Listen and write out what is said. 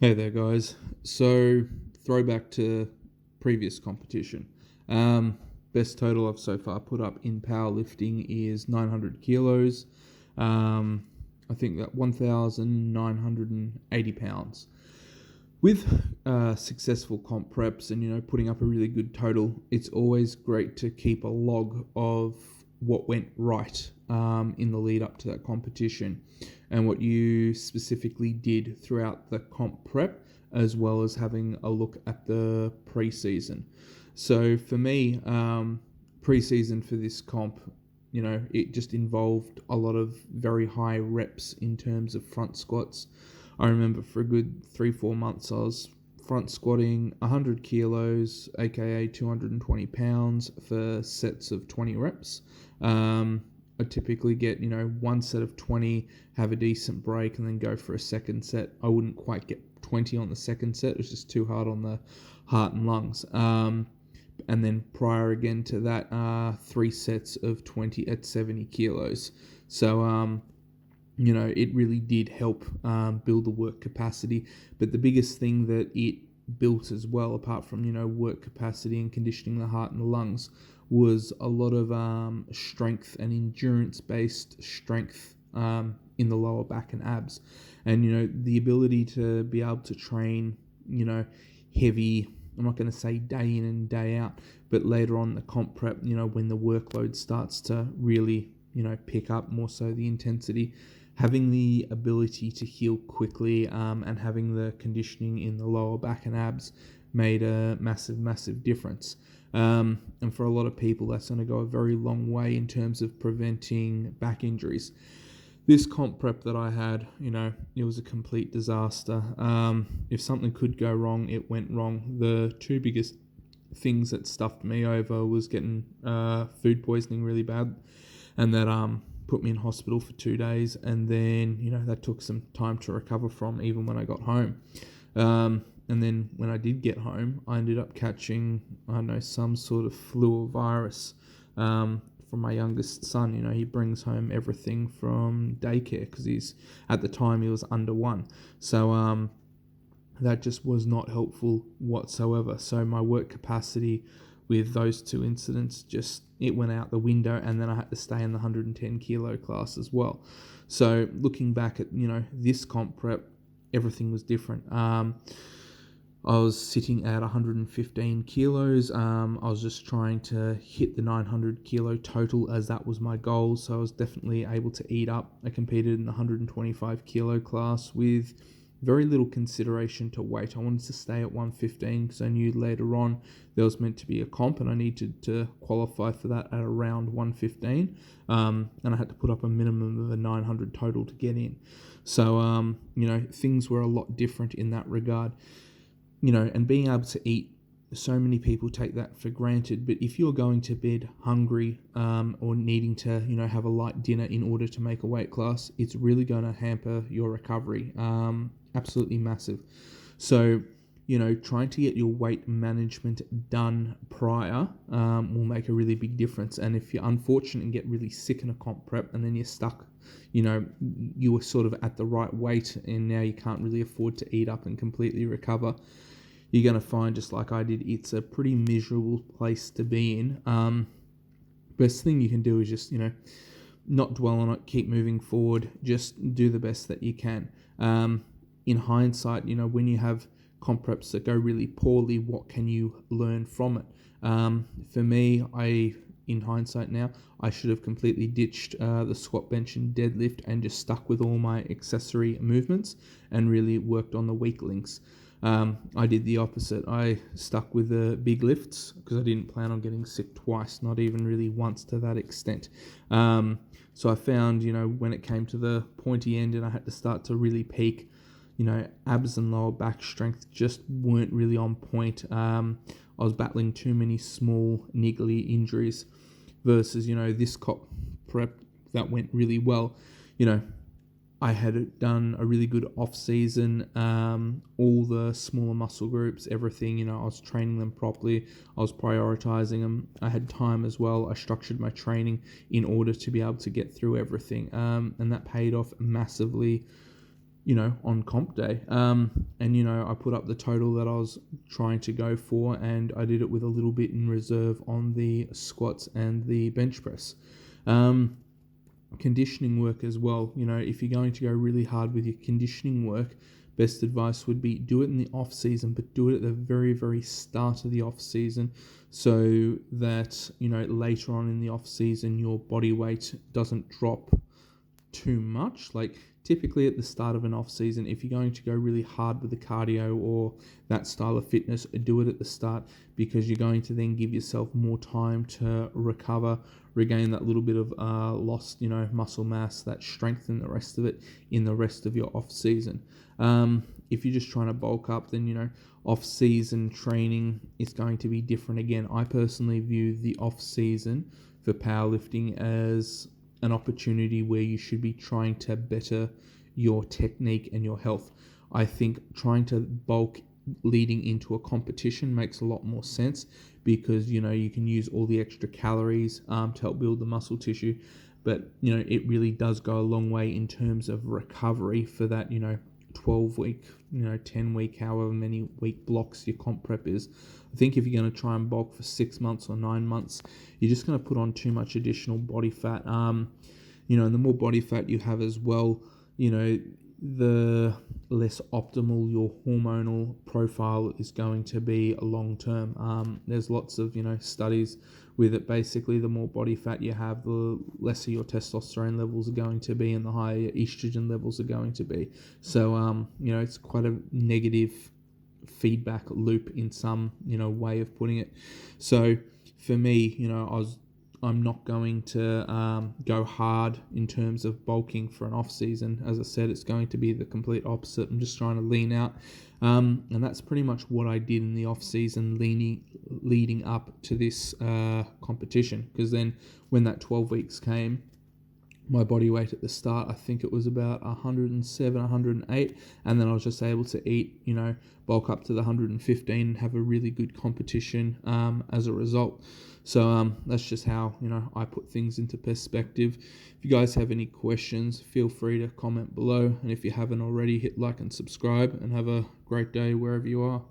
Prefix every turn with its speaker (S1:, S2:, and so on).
S1: Hey there, guys. So, throwback to previous competition. Best total I've so far put up in powerlifting is 900 kilos. I think that 1,980 pounds. With successful comp preps and putting up a really good total, it's always great to keep a log of what went right in the lead up to that competition and what you specifically did throughout the comp prep, as well as having a look at the pre-season. So for me, pre-season for this comp, it just involved a lot of very high reps in terms of front squats. I remember for a good 3-4 months I was front squatting 100 kilos, aka 220 pounds, for sets of 20 reps. I typically get, one set of 20, have a decent break, and then go for a second set. I wouldn't quite get 20 on the second set. It was just too hard on the heart and lungs. And then prior again to that, 3 sets of 20 at 70 kilos. So, it really did help build the work capacity. But the biggest thing that it built as well, apart from, work capacity and conditioning the heart and the lungs, was a lot of strength and endurance-based strength in the lower back and abs. And, the ability to be able to train, heavy, I'm not going to say day in and day out, but later on the comp prep, when the workload starts to really, pick up more so the intensity, having the ability to heal quickly and having the conditioning in the lower back and abs made a massive difference. And for a lot of people, that's going to go a very long way in terms of preventing back injuries. This comp prep that I had, it was a complete disaster. If something could go wrong, it went wrong. The two biggest things that stuffed me over was getting food poisoning really bad, and that put me in hospital for 2 days, and then that took some time to recover from, even when I got home. And then when I did get home, I ended up catching, some sort of flu or virus from my youngest son. He brings home everything from daycare because at the time he was under 1. So that just was not helpful whatsoever. So my work capacity with those 2 incidents, it went out the window, and then I had to stay in the 110 kilo class as well. So looking back at, this comp prep, everything was different. I was sitting at 115 kilos. I was just trying to hit the 900 kilo total, as that was my goal. So I was definitely able to eat up. I competed in the 125 kilo class with very little consideration to weight. I wanted to stay at 115 because I knew later on there was meant to be a comp and I needed to qualify for that at around 115. And I had to put up a minimum of a 900 total to get in. So, things were a lot different in that regard. And being able to eat, so many people take that for granted, but if you're going to bed hungry or needing to, have a light dinner in order to make a weight class, it's really going to hamper your recovery. Absolutely massive. So, trying to get your weight management done prior will make a really big difference. And if you're unfortunate and get really sick in a comp prep and then you're stuck, you were sort of at the right weight and now you can't really afford to eat up and completely recover, you're going to find, just like I did, it's a pretty miserable place to be in. Best thing you can do is just, not dwell on it, keep moving forward, just do the best that you can. In hindsight, when you have comp preps that go really poorly, what can you learn from it? For me, in hindsight now, I should have completely ditched the squat, bench, and deadlift and just stuck with all my accessory movements and really worked on the weak links. I did the opposite. I stuck with the big lifts because I didn't plan on getting sick twice, not even really once to that extent. So I found, when it came to the pointy end and I had to start to really peak, abs and lower back strength just weren't really on point. I was battling too many small niggly injuries versus, this comp prep that went really well. I had done a really good off-season, all the smaller muscle groups, everything, I was training them properly. I was prioritizing them. I had time as well. I structured my training in order to be able to get through everything. And that paid off massively, on comp day. And, I put up the total that I was trying to go for, and I did it with a little bit in reserve on the squats and the bench press. Conditioning work as well. If you're going to go really hard with your conditioning work, best advice would be do it in the off season, but do it at the very, very start of the off season, so that later on in the off season your body weight doesn't drop too much. Like typically at the start of an off season, if you're going to go really hard with the cardio or that style of fitness, do it at the start, because you're going to then give yourself more time to recover, regain that little bit of lost muscle mass, that strength and the rest of it in the rest of your off season. If you're just trying to bulk up, then off season training is going to be different. Again, I personally view the off season for powerlifting as an opportunity where you should be trying to better your technique and your health. I think trying to bulk leading into a competition makes a lot more sense, because you can use all the extra calories to help build the muscle tissue, but it really does go a long way in terms of recovery for that 12 week 10 week, however many week blocks your comp prep is. I think if you're going to try and bulk for 6 months or 9 months, you're just going to put on too much additional body fat. And the more body fat you have as well, the less optimal your hormonal profile is going to be long term. There's lots of studies with it. Basically, the more body fat you have, the lesser your testosterone levels are going to be, and the higher your estrogen levels are going to be. So it's quite a negative feedback loop in some way of putting it. So for me, I'm not going to go hard in terms of bulking for an off season. As I said, it's going to be the complete opposite. I'm just trying to lean out, and that's pretty much what I did in the off season, leading up to this competition. Because then, when that 12 weeks came, my body weight at the start, I think it was about 107, 108, and then I was just able to eat, bulk up to the 115 and have a really good competition as a result. So that's just how, I put things into perspective. If you guys have any questions, feel free to comment below, and if you haven't already, hit like and subscribe, and have a great day wherever you are.